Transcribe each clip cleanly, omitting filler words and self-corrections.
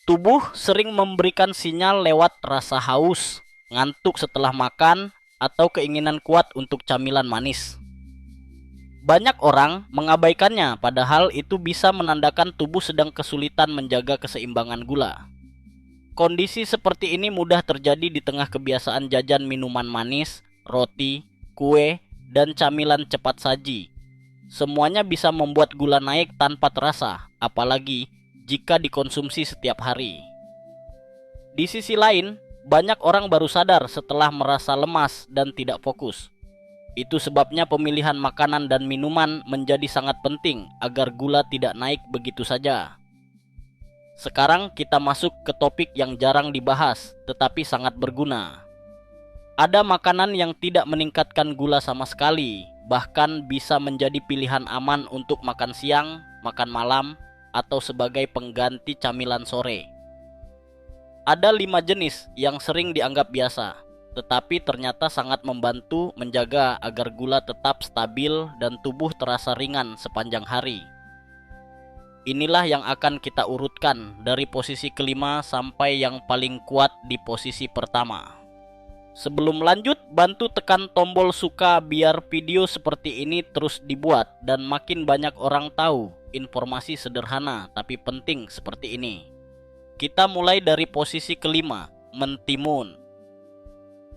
Tubuh sering memberikan sinyal lewat rasa haus, ngantuk setelah makan, atau keinginan kuat untuk camilan manis. Banyak orang mengabaikannya, padahal itu bisa menandakan tubuh sedang kesulitan menjaga keseimbangan gula. Kondisi seperti ini mudah terjadi di tengah kebiasaan jajan minuman manis, roti, kue, dan camilan cepat saji. Semuanya bisa membuat gula naik tanpa terasa, apalagi jika dikonsumsi setiap hari. Di sisi lain, banyak orang baru sadar setelah merasa lemas dan tidak fokus. Itu sebabnya pemilihan makanan dan minuman menjadi sangat penting agar gula tidak naik begitu saja. Sekarang kita masuk ke topik yang jarang dibahas, tetapi sangat berguna. Ada makanan yang tidak meningkatkan gula sama sekali, bahkan bisa menjadi pilihan aman untuk makan siang, makan malam, atau sebagai pengganti camilan sore. Ada 5 jenis yang sering dianggap biasa, tetapi ternyata sangat membantu menjaga agar gula tetap stabil dan tubuh terasa ringan sepanjang hari. Inilah yang akan kita urutkan dari posisi kelima sampai yang paling kuat di posisi pertama. Sebelum lanjut, bantu tekan tombol suka biar video seperti ini terus dibuat dan makin banyak orang tahu informasi sederhana tapi penting seperti ini. Kita mulai dari posisi kelima, mentimun.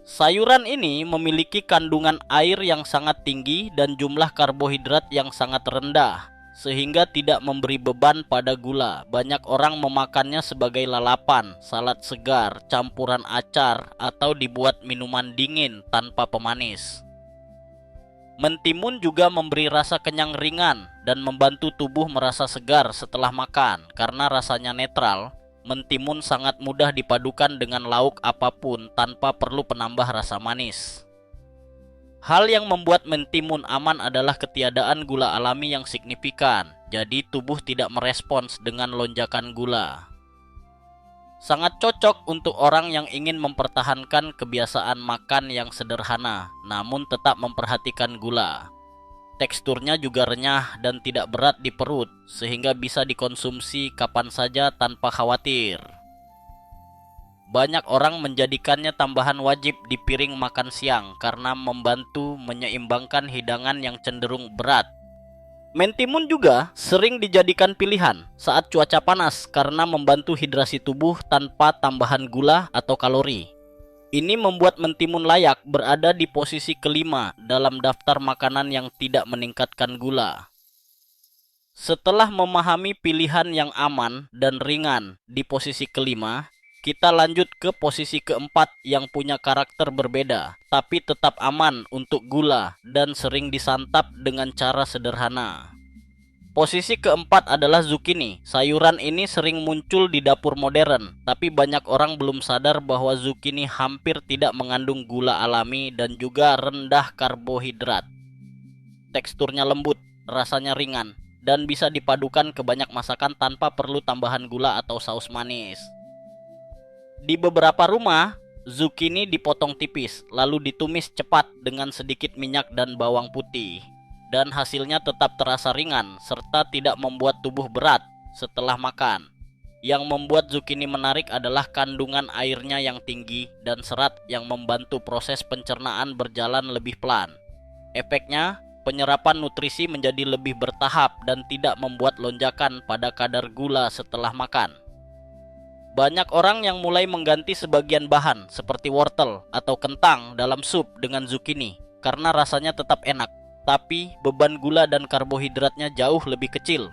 Sayuran ini memiliki kandungan air yang sangat tinggi dan jumlah karbohidrat yang sangat rendah, sehingga tidak memberi beban pada gula. Banyak orang memakannya sebagai lalapan, salad segar, campuran acar, atau dibuat minuman dingin tanpa pemanis. Mentimun juga memberi rasa kenyang ringan dan membantu tubuh merasa segar setelah makan. Karena rasanya netral, mentimun sangat mudah dipadukan dengan lauk apapun tanpa perlu penambah rasa manis. Hal yang membuat mentimun aman adalah ketiadaan gula alami yang signifikan, jadi tubuh tidak merespons dengan lonjakan gula. Sangat cocok untuk orang yang ingin mempertahankan kebiasaan makan yang sederhana, namun tetap memperhatikan gula. Teksturnya juga renyah dan tidak berat di perut, sehingga bisa dikonsumsi kapan saja tanpa khawatir. Banyak orang menjadikannya tambahan wajib di piring makan siang karena membantu menyeimbangkan hidangan yang cenderung berat. Mentimun juga sering dijadikan pilihan saat cuaca panas karena membantu hidrasi tubuh tanpa tambahan gula atau kalori. Ini membuat mentimun layak berada di posisi kelima dalam daftar makanan yang tidak meningkatkan gula. Setelah memahami pilihan yang aman dan ringan di posisi kelima, kita lanjut ke posisi keempat yang punya karakter berbeda, tapi tetap aman untuk gula dan sering disantap dengan cara sederhana. Posisi keempat adalah zucchini. Sayuran ini sering muncul di dapur modern, tapi banyak orang belum sadar bahwa zucchini hampir tidak mengandung gula alami dan juga rendah karbohidrat. Teksturnya lembut, rasanya ringan, dan bisa dipadukan ke banyak masakan tanpa perlu tambahan gula atau saus manis. Di beberapa rumah, zucchini dipotong tipis, lalu ditumis cepat dengan sedikit minyak dan bawang putih. Dan hasilnya tetap terasa ringan, serta tidak membuat tubuh berat setelah makan. Yang membuat zucchini menarik adalah kandungan airnya yang tinggi dan serat yang membantu proses pencernaan berjalan lebih pelan. Efeknya, penyerapan nutrisi menjadi lebih bertahap dan tidak membuat lonjakan pada kadar gula setelah makan. Banyak orang yang mulai mengganti sebagian bahan seperti wortel atau kentang dalam sup dengan zucchini karena rasanya tetap enak, tapi beban gula dan karbohidratnya jauh lebih kecil.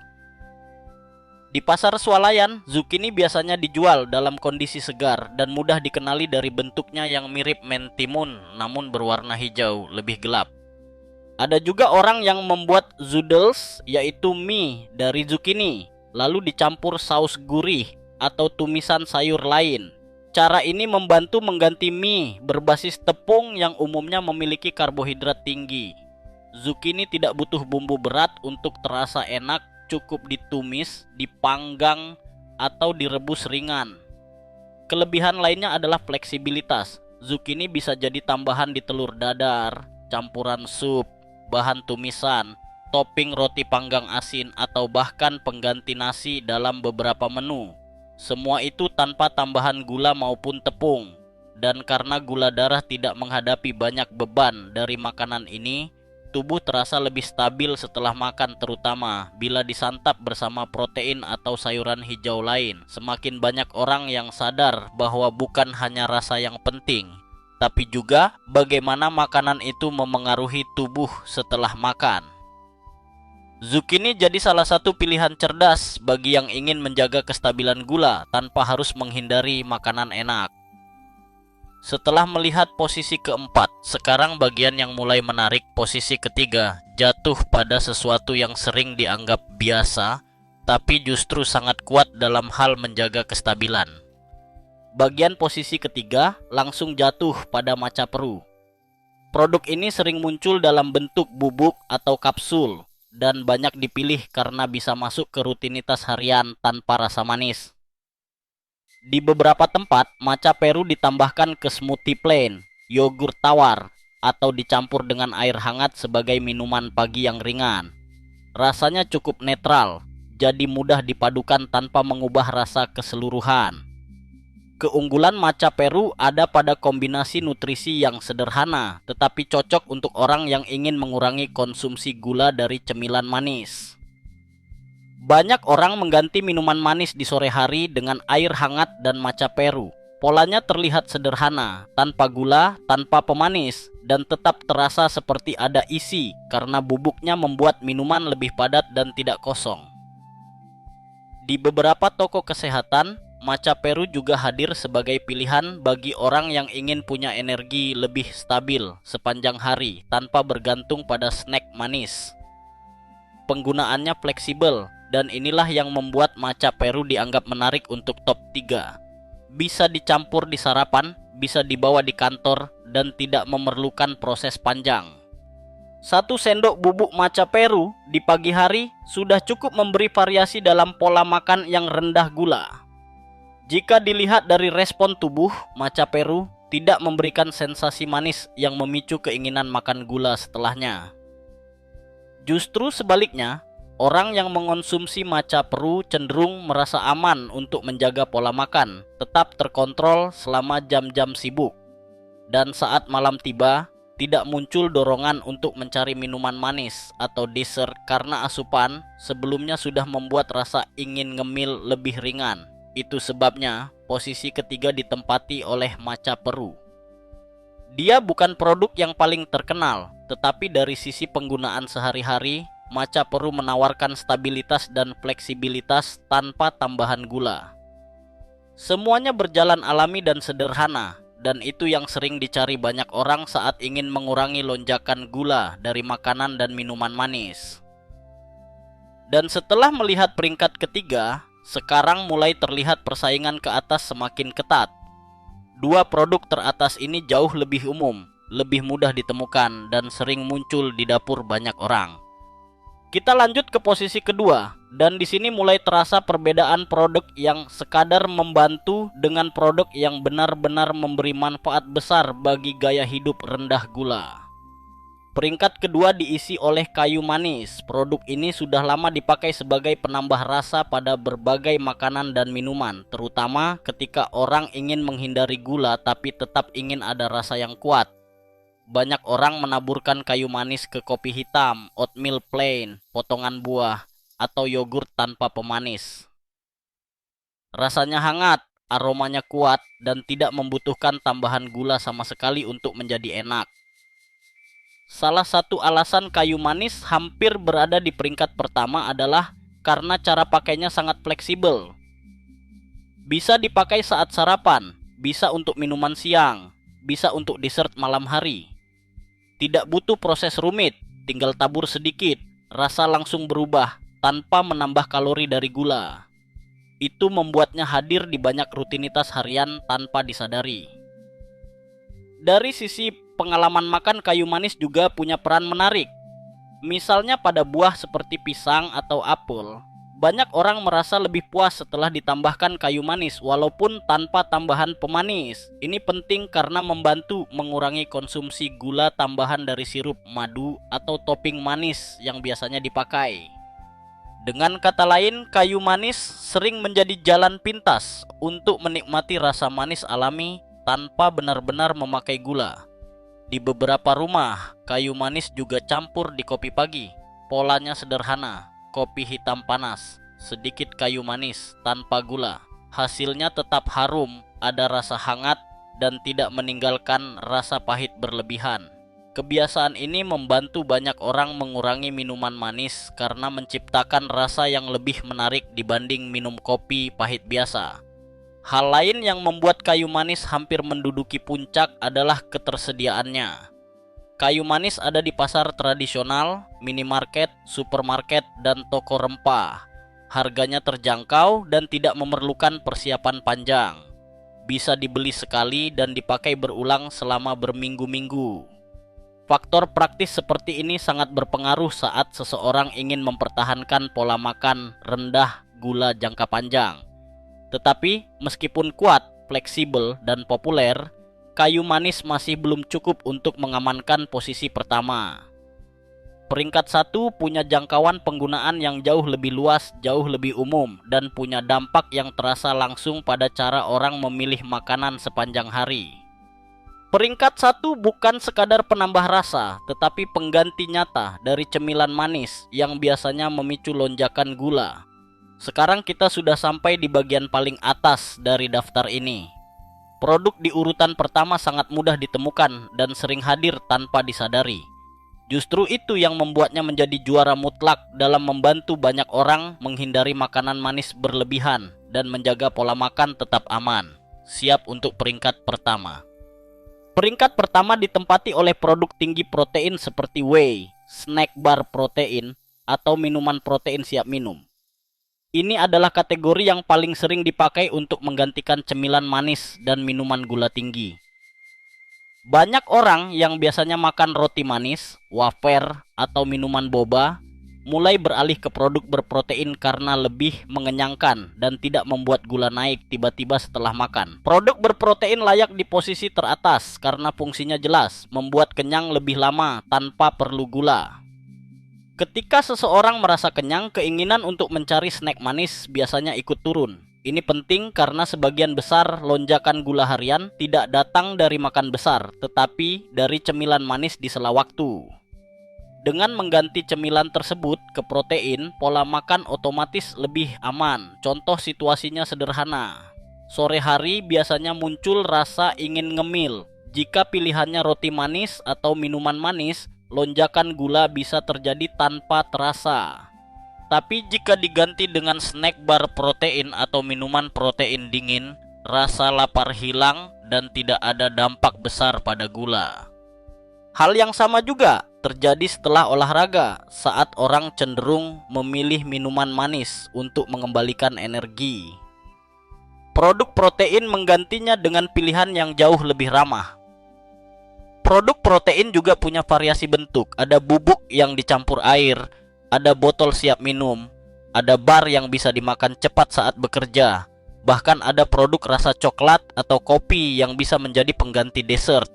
Di pasar swalayan, zucchini biasanya dijual dalam kondisi segar dan mudah dikenali dari bentuknya yang mirip mentimun namun berwarna hijau lebih gelap. Ada juga orang yang membuat zoodles, yaitu mie dari zucchini, lalu dicampur saus gurih atau tumisan sayur lain. Cara ini membantu mengganti mie berbasis tepung yang umumnya memiliki karbohidrat tinggi. Zucchini tidak butuh bumbu berat untuk terasa enak, cukup ditumis, dipanggang, atau direbus ringan. Kelebihan lainnya adalah fleksibilitas. Zucchini bisa jadi tambahan di telur dadar, campuran sup, bahan tumisan, topping roti panggang asin, atau bahkan pengganti nasi dalam beberapa menu. Semua itu tanpa tambahan gula maupun tepung. Dan karena gula darah tidak menghadapi banyak beban dari makanan ini, tubuh terasa lebih stabil setelah makan, terutama bila disantap bersama protein atau sayuran hijau lain. Semakin banyak orang yang sadar bahwa bukan hanya rasa yang penting, tapi juga bagaimana makanan itu memengaruhi tubuh setelah makan. Zucchini jadi salah satu pilihan cerdas bagi yang ingin menjaga kestabilan gula tanpa harus menghindari makanan enak. Setelah melihat posisi keempat, sekarang bagian yang mulai menarik. Posisi ketiga jatuh pada sesuatu yang sering dianggap biasa, tapi justru sangat kuat dalam hal menjaga kestabilan. Bagian posisi ketiga langsung jatuh pada maca peru. Produk ini sering muncul dalam bentuk bubuk atau kapsul, dan banyak dipilih karena bisa masuk ke rutinitas harian tanpa rasa manis. Di beberapa tempat, maca peru ditambahkan ke smoothie plain, yogurt tawar, atau dicampur dengan air hangat sebagai minuman pagi yang ringan. Rasanya cukup netral, jadi mudah dipadukan tanpa mengubah rasa keseluruhan. Keunggulan maca peru ada pada kombinasi nutrisi yang sederhana, tetapi cocok untuk orang yang ingin mengurangi konsumsi gula dari cemilan manis. Banyak orang mengganti minuman manis di sore hari dengan air hangat dan maca peru. Polanya terlihat sederhana, tanpa gula, tanpa pemanis, dan tetap terasa seperti ada isi karena bubuknya membuat minuman lebih padat dan tidak kosong. Di beberapa toko kesehatan, maca peru juga hadir sebagai pilihan bagi orang yang ingin punya energi lebih stabil sepanjang hari tanpa bergantung pada snack manis. Penggunaannya fleksibel, dan inilah yang membuat maca peru dianggap menarik untuk top 3. Bisa dicampur di sarapan, bisa dibawa di kantor, dan tidak memerlukan proses panjang. 1 sendok bubuk maca peru di pagi hari sudah cukup memberi variasi dalam pola makan yang rendah gula. Jika dilihat dari respon tubuh, maca peru tidak memberikan sensasi manis yang memicu keinginan makan gula setelahnya. Justru sebaliknya, orang yang mengonsumsi maca peru cenderung merasa aman untuk menjaga pola makan, tetap terkontrol selama jam-jam sibuk. Dan saat malam tiba, tidak muncul dorongan untuk mencari minuman manis atau dessert karena asupan sebelumnya sudah membuat rasa ingin ngemil lebih ringan. Itu sebabnya posisi ketiga ditempati oleh maca peru. Dia bukan produk yang paling terkenal, tetapi dari sisi penggunaan sehari-hari, maca peru menawarkan stabilitas dan fleksibilitas tanpa tambahan gula. Semuanya berjalan alami dan sederhana, dan itu yang sering dicari banyak orang saat ingin mengurangi lonjakan gula dari makanan dan minuman manis. Dan setelah melihat peringkat ketiga, sekarang mulai terlihat persaingan ke atas semakin ketat. 2 produk teratas ini jauh lebih umum, lebih mudah ditemukan, dan sering muncul di dapur banyak orang. Kita lanjut ke posisi kedua, dan di sini mulai terasa perbedaan produk yang sekadar membantu dengan produk yang benar-benar memberi manfaat besar bagi gaya hidup rendah gula. Peringkat kedua diisi oleh kayu manis. Produk ini sudah lama dipakai sebagai penambah rasa pada berbagai makanan dan minuman, terutama ketika orang ingin menghindari gula tapi tetap ingin ada rasa yang kuat. Banyak orang menaburkan kayu manis ke kopi hitam, oatmeal plain, potongan buah, atau yogurt tanpa pemanis. Rasanya hangat, aromanya kuat, dan tidak membutuhkan tambahan gula sama sekali untuk menjadi enak. Salah satu alasan kayu manis hampir berada di peringkat pertama adalah karena cara pakainya sangat fleksibel. Bisa dipakai saat sarapan, bisa untuk minuman siang, bisa untuk dessert malam hari. Tidak butuh proses rumit, tinggal tabur sedikit, rasa langsung berubah tanpa menambah kalori dari gula. Itu membuatnya hadir di banyak rutinitas harian tanpa disadari. Dari sisi pengalaman makan, kayu manis juga punya peran menarik. Misalnya pada buah seperti pisang atau apel, banyak orang merasa lebih puas setelah ditambahkan kayu manis walaupun tanpa tambahan pemanis. Ini penting karena membantu mengurangi konsumsi gula tambahan dari sirup, madu, atau topping manis yang biasanya dipakai. Dengan kata lain, kayu manis sering menjadi jalan pintas untuk menikmati rasa manis alami tanpa benar-benar memakai gula. Di beberapa rumah, kayu manis juga campur di kopi pagi. Polanya sederhana, kopi hitam panas, sedikit kayu manis tanpa gula. Hasilnya tetap harum, ada rasa hangat, dan tidak meninggalkan rasa pahit berlebihan. Kebiasaan ini membantu banyak orang mengurangi minuman manis karena menciptakan rasa yang lebih menarik dibanding minum kopi pahit biasa. Hal lain yang membuat kayu manis hampir menduduki puncak adalah ketersediaannya. Kayu manis ada di pasar tradisional, minimarket, supermarket, dan toko rempah. Harganya terjangkau dan tidak memerlukan persiapan panjang. Bisa dibeli sekali dan dipakai berulang selama berminggu-minggu. Faktor praktis seperti ini sangat berpengaruh saat seseorang ingin mempertahankan pola makan rendah gula jangka panjang. Tetapi meskipun kuat, fleksibel, dan populer, kayu manis masih belum cukup untuk mengamankan posisi pertama. Peringkat 1 punya jangkauan penggunaan yang jauh lebih luas, jauh lebih umum, dan punya dampak yang terasa langsung pada cara orang memilih makanan sepanjang hari. Peringkat 1 bukan sekadar penambah rasa, tetapi pengganti nyata dari cemilan manis yang biasanya memicu lonjakan gula. Sekarang kita sudah sampai di bagian paling atas dari daftar ini. Produk di urutan pertama sangat mudah ditemukan dan sering hadir tanpa disadari. Justru itu yang membuatnya menjadi juara mutlak dalam membantu banyak orang menghindari makanan manis berlebihan dan menjaga pola makan tetap aman. Siap untuk peringkat pertama. Peringkat pertama ditempati oleh produk tinggi protein seperti whey, snack bar protein, atau minuman protein siap minum. Ini adalah kategori yang paling sering dipakai untuk menggantikan cemilan manis dan minuman gula tinggi. Banyak orang yang biasanya makan roti manis, wafer, atau minuman boba mulai beralih ke produk berprotein karena lebih mengenyangkan dan tidak membuat gula naik tiba-tiba setelah makan. Produk berprotein layak di posisi teratas karena fungsinya jelas, membuat kenyang lebih lama tanpa perlu gula. Ketika seseorang merasa kenyang, keinginan untuk mencari snack manis biasanya ikut turun. Ini penting karena sebagian besar lonjakan gula harian tidak datang dari makan besar, tetapi dari cemilan manis di sela waktu. Dengan mengganti cemilan tersebut ke protein, pola makan otomatis lebih aman. Contoh situasinya sederhana. Sore hari biasanya muncul rasa ingin ngemil. Jika pilihannya roti manis atau minuman manis, lonjakan gula bisa terjadi tanpa terasa. Tapi jika diganti dengan snack bar protein atau minuman protein dingin, rasa lapar hilang dan tidak ada dampak besar pada gula. Hal yang sama juga terjadi setelah olahraga, saat orang cenderung memilih minuman manis untuk mengembalikan energi. Produk protein menggantinya dengan pilihan yang jauh lebih ramah. Produk protein juga punya variasi bentuk, ada bubuk yang dicampur air, ada botol siap minum, ada bar yang bisa dimakan cepat saat bekerja, bahkan ada produk rasa coklat atau kopi yang bisa menjadi pengganti dessert.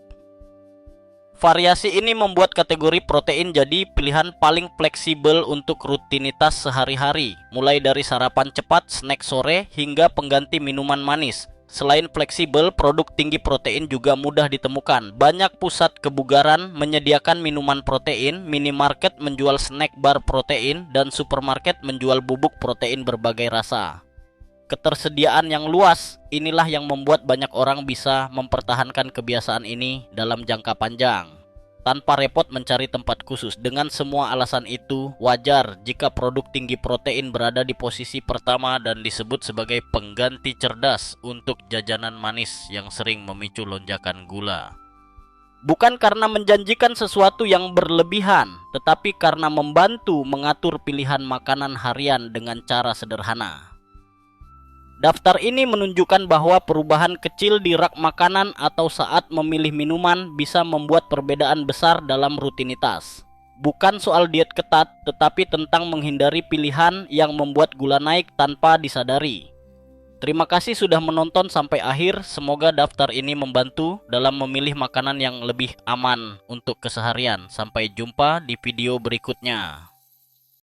Variasi ini membuat kategori protein jadi pilihan paling fleksibel untuk rutinitas sehari-hari, mulai dari sarapan cepat, snack sore, hingga pengganti minuman manis. Selain fleksibel, produk tinggi protein juga mudah ditemukan. Banyak pusat kebugaran menyediakan minuman protein, minimarket menjual snack bar protein, dan supermarket menjual bubuk protein berbagai rasa. Ketersediaan yang luas inilah yang membuat banyak orang bisa mempertahankan kebiasaan ini dalam jangka panjang tanpa repot mencari tempat khusus. Dengan semua alasan itu, wajar jika produk tinggi protein berada di posisi pertama dan disebut sebagai pengganti cerdas untuk jajanan manis yang sering memicu lonjakan gula. Bukan karena menjanjikan sesuatu yang berlebihan, tetapi karena membantu mengatur pilihan makanan harian dengan cara sederhana. Daftar ini menunjukkan bahwa perubahan kecil di rak makanan atau saat memilih minuman bisa membuat perbedaan besar dalam rutinitas. Bukan soal diet ketat, tetapi tentang menghindari pilihan yang membuat gula naik tanpa disadari. Terima kasih sudah menonton sampai akhir. Semoga daftar ini membantu dalam memilih makanan yang lebih aman untuk keseharian. Sampai jumpa di video berikutnya.